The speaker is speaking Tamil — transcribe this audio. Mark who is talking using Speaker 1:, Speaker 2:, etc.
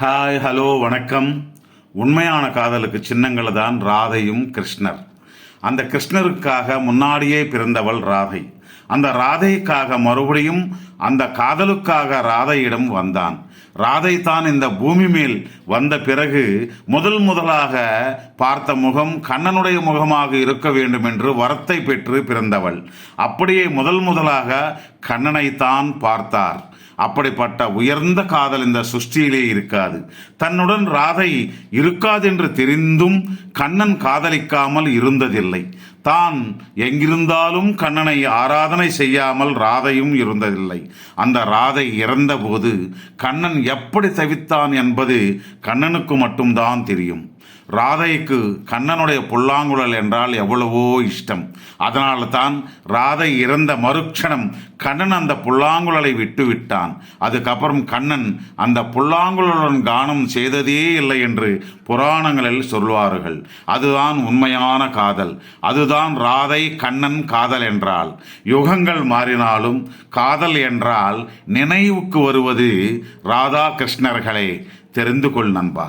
Speaker 1: ஹாய், ஹலோ, வணக்கம். உண்மையான காதலுக்கு சின்னங்கள் தான் ராதையும் கிருஷ்ணர். அந்த கிருஷ்ணருக்காக முன்னாடியே பிறந்தவள் ராதை. அந்த ராதைக்காக மறுபடியும் அந்த காதலுக்காக ராதையிடம் வந்தான். ராதை தான் இந்த பூமி மேல் வந்த பிறகு முதலாக பார்த்த முகம் கண்ணனுடைய முகமாக இருக்க வேண்டும் என்று வரத்தை பெற்று பிறந்தவள். அப்படியே முதலாக கண்ணனைத்தான் பார்த்தார். அப்படிப்பட்ட உயர்ந்த காதல் இந்த சுஷ்டியிலே இருக்காது. தன்னுடன் ராதை இருக்காதென்று தெரிந்தும் கண்ணன் காதலிக்காமல் இருந்ததில்லை. தான் எங்கிருந்தாலும் கண்ணனை ஆராதனை செய்யாமல் ராதையும் இருந்ததில்லை. அந்த ராதை இறந்தபோது கண்ணன் எப்படி தவித்தான் என்பது கண்ணனுக்கு மட்டும்தான் தெரியும். ராதைக்கு கண்ணனுடைய புல்லாங்குழல் என்றால் எவ்வளவோ இஷ்டம். அதனால தான் ராதை இறந்த மறுக்ஷணம் கண்ணன் அந்த புல்லாங்குழலை விட்டு விட்டான். அதுக்கப்புறம் கண்ணன் அந்த புல்லாங்குழலுடன் கானம் செய்ததே இல்லை என்று புராணங்களில் சொல்வார்கள். அதுதான் உண்மையான காதல். அதுதான் ராதை கண்ணன் காதல் என்றால். யுகங்கள் மாறினாலும் காதல் என்றால் நினைவுக்கு வருவது ராதா கிருஷ்ணர்களே. தெரிந்து கொள் நண்பா.